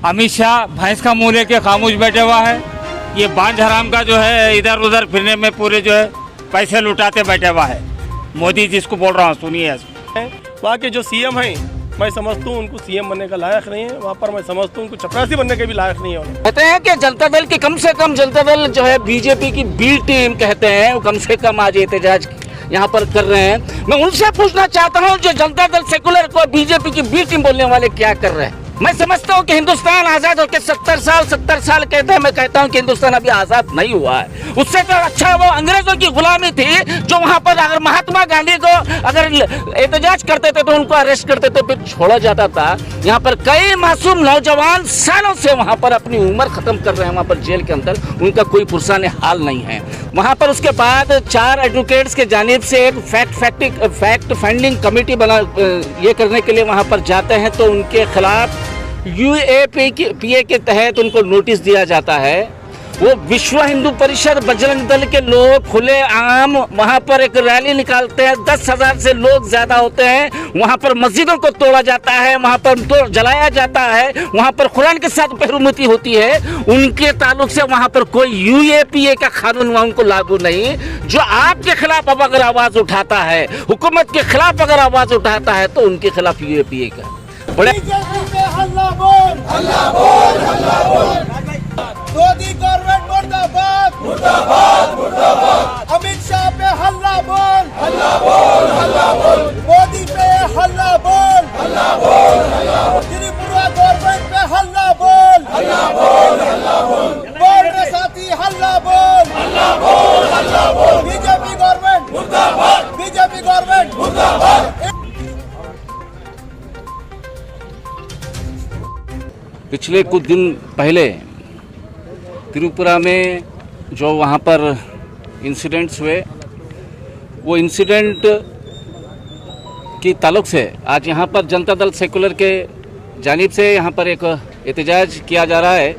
अमित शाह भैंस का मुंह लेके खामोश बैठे हुआ है। ये बांझ हराम का जो है इधर उधर फिरने में पूरे जो है पैसे लुटाते बैठे हुआ है। मोदी जिसको बोल रहा हूँ सुनिए। वहाँ के जो सीएम हैं मैं समझता हूँ उनको सीएम बनने का लायक नहीं है। वहाँ पर मैं समझता हूँ उनको चपरासी बनने के भी लायक नहीं है। कहते हैं कि जनता दल की कम से कम जनता दल जो है बीजेपी की बी टीम कहते हैं वो कम से कम आज एहतजाज यहाँ पर कर रहे हैं। मैं उनसे पूछना चाहता हूँ जो जनता दल सेकुलर को बीजेपी की बी टीम बोलने वाले क्या कर रहे हैं। मैं समझता हूँ कि हिंदुस्तान आजाद होकर 70 साल कहते हैं। मैं कहता हूँ कि हिंदुस्तान अभी आजाद नहीं हुआ है। उससे तो अच्छा वो अंग्रेजों की गुलामी थी जो वहाँ पर अगर महात्मा गांधी को अगर एहतजाज करते थे तो उनको अरेस्ट करते थे फिर छोड़ा जाता था। यहाँ पर कई मासूम नौजवान सालों से वहाँ पर अपनी उम्र खत्म कर रहे हैं वहाँ पर जेल के अंदर। उनका कोई पुरसाने हाल नहीं है वहाँ पर। उसके बाद 4 एडवोकेट्स के जानिब से एक फैक्ट फाइंडिंग कमेटी बना ये करने के लिए वहाँ पर जाते हैं तो उनके खिलाफ UAPA के तहत उनको नोटिस दिया जाता है। वो विश्व हिंदू परिषद बजरंग दल के लोग खुले आम वहाँ पर एक रैली निकालते हैं। 10,000 से लोग ज्यादा होते हैं। वहाँ पर मस्जिदों को तोड़ा जाता है, वहाँ पर तो जलाया जाता है, वहाँ पर कुरान के साथ बेहरुमती होती है। उनके ताल्लुक से वहाँ पर कोई UAPA का कानून वहाँ उनको लागू नहीं। जो आपके खिलाफ अब अगर आवाज उठाता है, हुकूमत के खिलाफ अगर आवाज उठाता है तो उनके खिलाफ UAPA का बड़े हल्ला बोल हल्ला बोल हल्ला बोल। मोदी गवर्नमेंट मुर्दाबाद मुर्दाबाद मुर्दाबाद। अमित शाह पे हल्ला बोल हल्ला बोल हल्ला बोल। मोदी पे हल्ला बोल हल्ला बोल हल्ला बोल। त्रिपुरा गवर्नमेंट पे हल्ला बोल हल्ला बोल हल्ला बोल। बोल रे साथी हल्ला बोल हल्ला बोल हल्ला बोल। बीजेपी गवर्नमेंट मुर्दाबाद बीजेपी गवर्नमेंट मुर्दाबाद। पिछले कुछ दिन पहले त्रिपुरा में जो वहाँ पर इंसिडेंट्स हुए वो इंसिडेंट की ताल्लुक से आज यहाँ पर जनता दल सेकुलर के जानिब से यहाँ पर एक एहतजाज किया जा रहा है।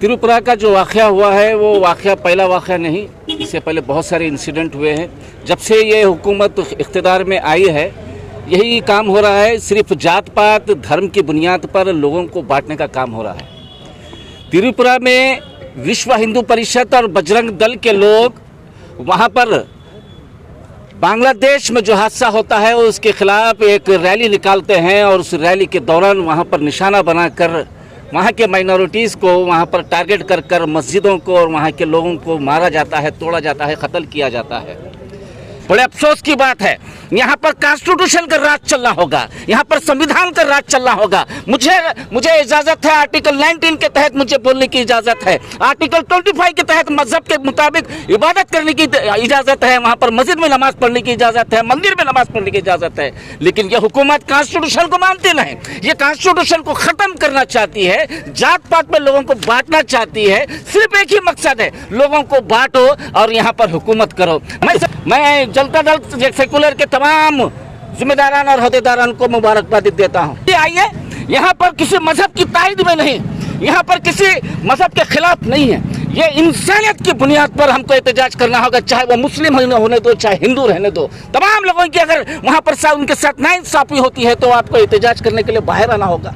त्रिपुरा का जो वाक़या हुआ है वो वाक़या पहला वाक़या नहीं, इससे पहले बहुत सारे इंसिडेंट हुए हैं। जब से ये हुकूमत इख्तिदार में आई है यही काम हो रहा है। सिर्फ जात पात धर्म की बुनियाद पर लोगों को बांटने का काम हो रहा है। त्रिपुरा में विश्व हिंदू परिषद और बजरंग दल के लोग वहाँ पर बांग्लादेश में जो हादसा होता है उसके खिलाफ एक रैली निकालते हैं और उस रैली के दौरान वहाँ पर निशाना बनाकर वहाँ के माइनॉरिटीज़ को वहाँ पर टारगेट कर कर मस्जिदों को और वहाँ के लोगों को मारा जाता है, तोड़ा जाता है, कत्ल किया जाता है। बड़े अफसोस की बात है यहाँ पर कॉन्स्टिट्यूशन का राज चलना होगा, यहाँ पर संविधान का राज चलना होगा। मुझे इजाजत है, आर्टिकल 19 के तहत मुझे बोलने की इजाजत है, आर्टिकल 25 के तहत मजहब के मुताबिक इबादत करने की इजाजत है, वहाँ पर मस्जिद में नमाज पढ़ने की इजाजत है, मंदिर में नमाज पढ़ने की इजाजत है। लेकिन यह हुकूमत कॉन्स्टिट्यूशन को मानती नहीं, ये कॉन्स्टिट्यूशन को खत्म करना चाहती है, जात पात में लोगों को बांटना चाहती है। सिर्फ एक ही मकसद है, लोगों को बांटो और यहाँ पर हुकूमत करो। मैं जनता दल सेकुलर के तमाम जिम्मेदारान और अहदेदारान को मुबारकबाद देता हूँ। आइए, यहाँ पर किसी मजहब की तायद में नहीं, यहाँ पर किसी मजहब के खिलाफ नहीं है। ये इंसानियत की बुनियाद पर हमको एहतजाज करना होगा, चाहे वो मुस्लिम होने दो चाहे हिंदू रहने दो। तमाम लोगों की अगर वहाँ पर उनके साथ नाइंसाफी होती है तो आपको एहतजाज करने के लिए बाहर आना होगा।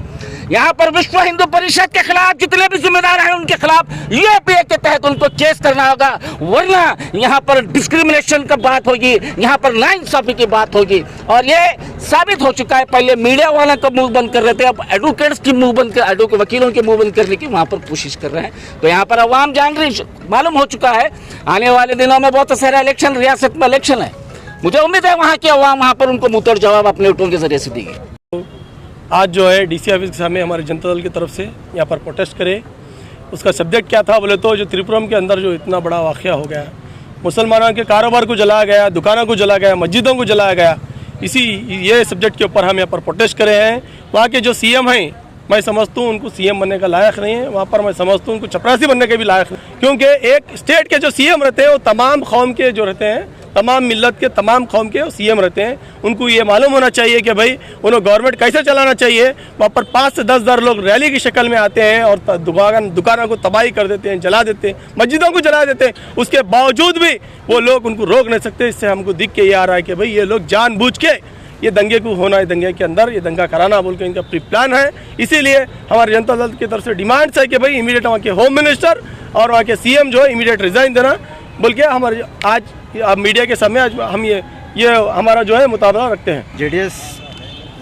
यहाँ पर विश्व हिंदू परिषद के खिलाफ जितने भी जिम्मेदार हैं उनके खिलाफ UAPA के तहत उनको केस करना होगा, वरना यहाँ पर डिस्क्रिमिनेशन का बात होगी, यहाँ पर नाइंसाफी की बात होगी। और ये साबित हो चुका है। पहले मीडिया वाला का मुंह बंद कर रहे थे, अब एडवोकेट्स की मुंह बंद कर वकीलों के मुंह बंद करने की वहाँ पर कोशिश कर रहे हैं। तो यहाँ पर अवाम जान रही, मालूम हो चुका है आने वाले दिनों में बहुत सारा इलेक्शन, रियासत में इलेक्शन है। मुझे उम्मीद है वहाँ की अवाम वहाँ पर उनको मुंहतोड़ जवाब अपने वोटों के जरिए से देगी। आज जो है DC ऑफिस के सामने हमारे जनता दल की तरफ से यहाँ पर प्रोटेस्ट करे। उसका सब्जेक्ट क्या था बोले तो जो त्रिपुरा के अंदर जो इतना बड़ा वाक़या हो गया, मुसलमानों के कारोबार को जलाया गया, दुकानों को जलाया गया, मस्जिदों को जलाया गया, ये सब्जेक्ट के ऊपर हम यहाँ पर प्रोटेस्ट करे हैं। वहाँ के जो CM हैं मैं समझता हूँ उनको CM बनने का लायक नहीं है। वहाँ पर मैं समझता हूँ उनको चपरासी बनने के भी लायक नहीं, क्योंकि एक स्टेट के जो CM रहते हैं वो तमाम कौम के जो रहते हैं, तमाम मिल्लत के तमाम कौम के CM रहते हैं। उनको ये मालूम होना चाहिए कि भाई उन्हें गवर्नमेंट कैसे चलाना चाहिए। वहाँ पर 5 से 10 हज़ार लोग रैली की शक्ल में आते हैं और दुकानों को तबाही कर देते हैं, जला देते हैं, मस्जिदों को जला देते हैं। उसके बावजूद भी वो लोग उनको रोक नहीं सकते। इससे हमको दिख के ये आ रहा है कि भाई ये लोग जानबूझ के ये दंगे को होना है, दंगे के अंदर ये दंगा कराना बोल के इनका प्री प्लान है। इसीलिए हमारे जनता दल की तरफ से डिमांड्स है कि भाई इमीडिएट वहाँ के होम मिनिस्टर और वहाँ के सीएम जो है इमीडिएट रिजाइन देना बोल के हमारे आज मीडिया के सामने आज हम ये हमारा जो है मुताबिला रखते हैं। जेडीएस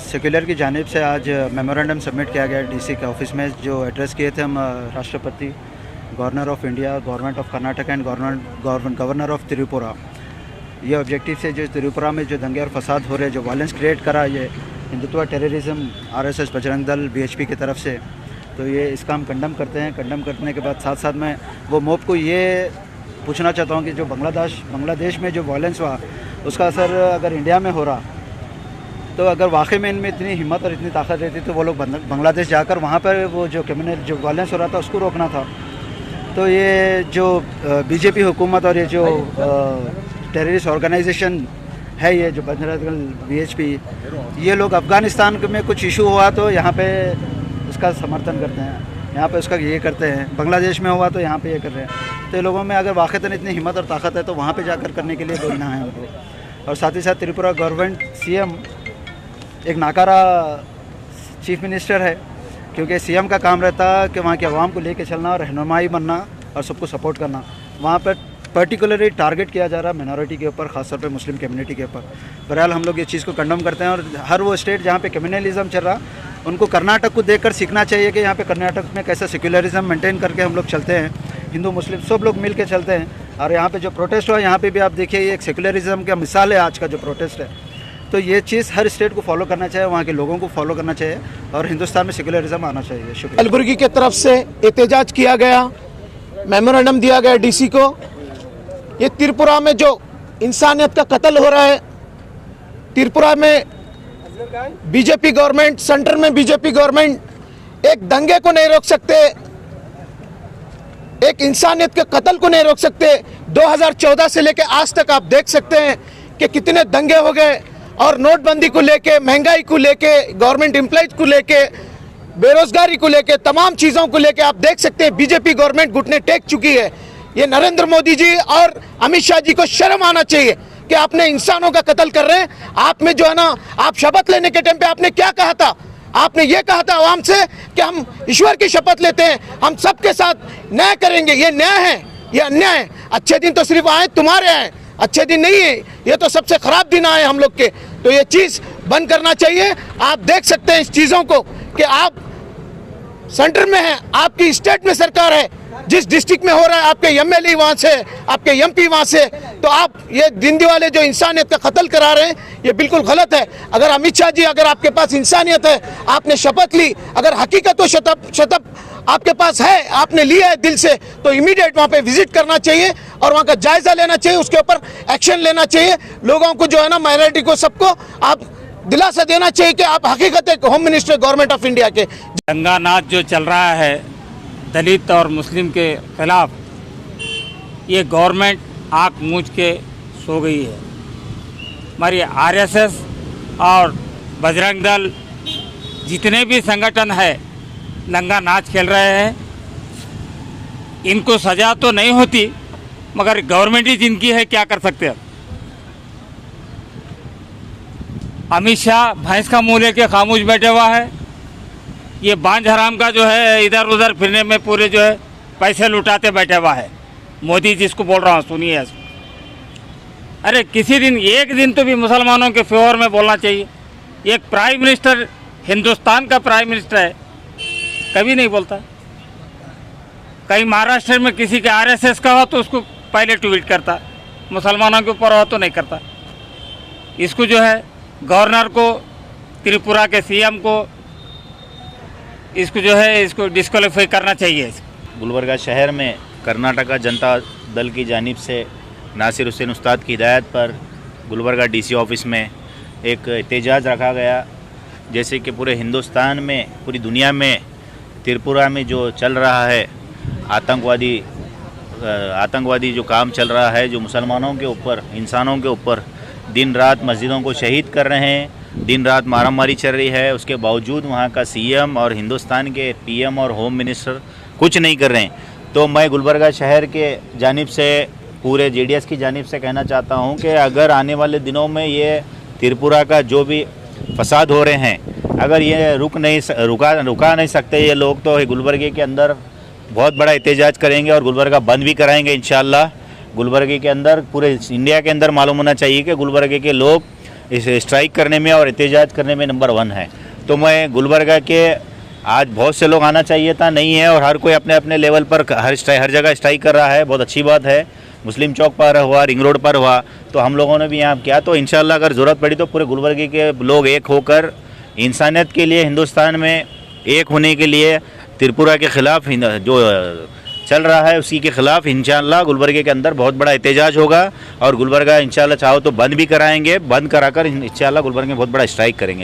सेक्युलर की जानिब से आज मेमोरेंडम सबमिट किया गया डीसी के ऑफिस में, जो एड्रेस किए थे हम राष्ट्रपति, governor of India, government of Karnataka and governor of Tripura. ये ऑब्जेक्टिव से जो त्रिपुरा में जो दंगे और फसाद हो रहे, जो वायलेंस क्रिएट करा ये Hindutva terrorism RSS Bajrang Dal BHP की तरफ से, तो ये इसका हम कंडम करते हैं। कंडम करने के बाद साथ साथ मैं वो मोब को ये पूछना चाहता हूँ कि जो बांग्लादेश में जो वायलेंस हुआ उसका असर अगर इंडिया में हो रहा, तो अगर वाकई में इनमें इतनी हिम्मत और इतनी ताकत रहती तो वो लोग बांग्लादेश जाकर वहाँ पर वो जो क्रिमिनल जो वायलेंस हो रहा था उसको रोकना था। तो ये जो बीजेपी हुकूमत और ये जो टेररिस्ट ऑर्गेनाइजेशन है, ये जो बजरंग दल बीएचपी, ये लोग अफ़गानिस्तान में कुछ इशू हुआ तो यहाँ पे उसका समर्थन करते हैं, यहाँ पे उसका ये करते हैं। बांग्लादेश में हुआ तो यहाँ पे ये कर रहे हैं। तो ये लोगों में अगर वाक़ईतन इतनी हिम्मत और ताकत है तो वहाँ पे जाकर करने के लिए बोलना है उनको। और साथ ही साथ त्रिपुरा गवर्नमेंट सीएम एक नाकारा चीफ मिनिस्टर है, क्योंकि सीएम का काम रहता है कि वहाँ के अवाम को लेके चलना और रहनुमाई बनना और सबको सपोर्ट करना। वहाँ पर पर्टिकुलरली टारगेट किया जा रहा है मिनॉरिटी के ऊपर, ख़ासतौर पे मुस्लिम कम्युनिटी के ऊपर। बहरहाल हम लोग ये चीज़ को कंडम करते हैं और हर वो स्टेट जहाँ पे कम्युनलिज्म चल रहा उनको कर्नाटक को देखकर सीखना चाहिए कि यहाँ पे कर्नाटक में कैसा सेक्युलरिज्म मेंटेन करके हम लोग चलते हैं, हिंदू मुस्लिम सब लोग मिल के चलते हैं। और यहाँ पे जो प्रोटेस्ट हुआ यहाँ पे भी आप देखिए ये एक सेक्युलरिज्म का मिसाल है आज का जो प्रोटेस्ट है। तो ये चीज़ हर स्टेट को फॉलो करना चाहिए, वहाँ के लोगों को फॉलो करना चाहिए और हिंदुस्तान में सेक्युलरिज्म आना चाहिए। शुक्रिया। कलबुर्गी की तरफ से एहतजाज किया गया, मेमोरेंडम दिया गया डीसी को। ये त्रिपुरा में जो इंसानियत का कत्ल हो रहा है, त्रिपुरा में बीजेपी गवर्नमेंट, सेंटर में बीजेपी गवर्नमेंट एक दंगे को नहीं रोक सकते, एक इंसानियत के कत्ल को नहीं रोक सकते। 2014 से लेकर आज तक आप देख सकते हैं कि कितने दंगे हो गए, और नोटबंदी को लेके, महंगाई को लेके, गवर्नमेंट एम्प्लॉयज को लेके, बेरोजगारी को लेके, तमाम चीज़ों को लेके आप देख सकते हैं बीजेपी गवर्नमेंट घुटने टेक चुकी है। ये नरेंद्र मोदी जी और अमित शाह जी को शर्म आना चाहिए कि आपने इंसानों का कत्ल कर रहे हैं। आप में जो है ना, आप शपथ लेने के टाइम पे आपने क्या कहा था? आपने ये कहा था आवाम से कि हम ईश्वर की शपथ लेते हैं, हम सबके साथ न्याय करेंगे। ये न्याय है, ये अन्याय है। अच्छे दिन तो सिर्फ आए तुम्हारे आए, अच्छे दिन नहीं है, ये तो सबसे खराब दिन आए हम लोग के। तो ये चीज़ बंद करना चाहिए। आप देख सकते हैं इस चीज़ों को कि आप सेंटर में हैं, आपकी स्टेट में सरकार है, जिस डिस्ट्रिक्ट में हो रहा है आपके एमएलए वहाँ से, आपके एमपी वहाँ से, तो आप ये दिन दिवाले जो इंसानियत का कत्ल करा रहे हैं ये बिल्कुल गलत है। अगर अमित शाह जी, अगर आपके पास इंसानियत है, आपने शपथ ली, अगर हकीकत तो शतब आपके पास है, आपने लिया है दिल से, तो इमीडिएट वहाँ पे विजिट करना चाहिए और वहाँ का जायजा लेना चाहिए, उसके ऊपर एक्शन लेना चाहिए। लोगों को जो है ना, माइनॉरिटी को सबको आप दिलासा देना चाहिए कि आप हकीकत है home minister government of India के। दंगा नाच जो चल रहा है दलित और मुस्लिम के खिलाफ, ये गवर्नमेंट आँख मूंझ के सो गई है। हमारी आरएसएस और बजरंग दल जितने भी संगठन है दंगा नाच खेल रहे हैं, इनको सजा तो नहीं होती, मगर गवर्नमेंट ही जिनकी है क्या कर सकते हैं। अमित शाह भैंस का मुंह लेके खामोश बैठे हुआ है। ये बांझ हराम का जो है इधर उधर फिरने में पूरे जो है पैसे लुटाते बैठे हुआ है। मोदी जिसको बोल रहा हूँ सुनिए। अरे किसी दिन, एक दिन तो भी मुसलमानों के फेवर में बोलना चाहिए। एक प्राइम मिनिस्टर, हिंदुस्तान का प्राइम मिनिस्टर है, कभी नहीं बोलता। कहीं महाराष्ट्र में किसी के आरएसएस का हो तो उसको पहले ट्वीट करता, मुसलमानों के ऊपर हो तो नहीं करता। इसको जो है गवर्नर को, त्रिपुरा के सीएम को, इसको जो है इसको डिस्क्वालीफाई करना चाहिए। गुलबर्गा शहर में कर्नाटका जनता दल की जानिब से नासिर हुसैन उस्ताद की हिदायत पर गुलबर्गा डीसी ऑफिस में एक एहतजाज रखा गया। जैसे कि पूरे हिंदुस्तान में, पूरी दुनिया में त्रिपुरा में जो चल रहा है आतंकवादी जो काम चल रहा है, जो मुसलमानों के ऊपर, इंसानों के ऊपर दिन रात मस्जिदों को शहीद कर रहे हैं, दिन रात मारामारी चल रही है, उसके बावजूद वहाँ का सीएम और हिंदुस्तान के पीएम और होम मिनिस्टर कुछ नहीं कर रहे हैं। तो मैं गुलबर्गा शहर के जानिब से, पूरे जेडीएस की जानिब से कहना चाहता हूँ कि अगर आने वाले दिनों में ये त्रिपुरा का जो भी फसाद हो रहे हैं, अगर ये रुका नहीं सकते ये लोग, तो गुलबर्गे के अंदर बहुत बड़ा एहतजाज करेंगे और गुलबर्गा बंद भी कराएंगे इंशाल्लाह। गुलबर्गे के अंदर, पूरे इंडिया के अंदर मालूम होना चाहिए कि गुलबर्गे के लोग इस स्ट्राइक करने में और एहतजाज करने में नंबर 1 है। तो मैं गुलबर्गा के आज बहुत से लोग आना चाहिए था, नहीं है, और हर कोई अपने अपने लेवल पर हर जगह स्ट्राइक कर रहा है। बहुत अच्छी बात है। मुस्लिम चौक पर हुआ, रिंग रोड पर हुआ, तो हम लोगों ने भी यहाँ किया। तो इंशाल्लाह अगर ज़रूरत पड़ी तो पूरे गुलबर्गे के लोग एक होकर इंसानियत के लिए, हिंदुस्तान में एक होने के लिए, त्रिपुरा के ख़िलाफ़ जो चल रहा है उसी के ख़िलाफ़ इंशाल्लाह गुलबर्गे के अंदर बहुत बड़ा एहतजाज होगा। और गुलबर्गा इंशाल्लाह चाहो तो बंद भी कराएंगे, बंद कराकर इंशाल्लाह गुलबर्गे में बहुत बड़ा स्ट्राइक करेंगे।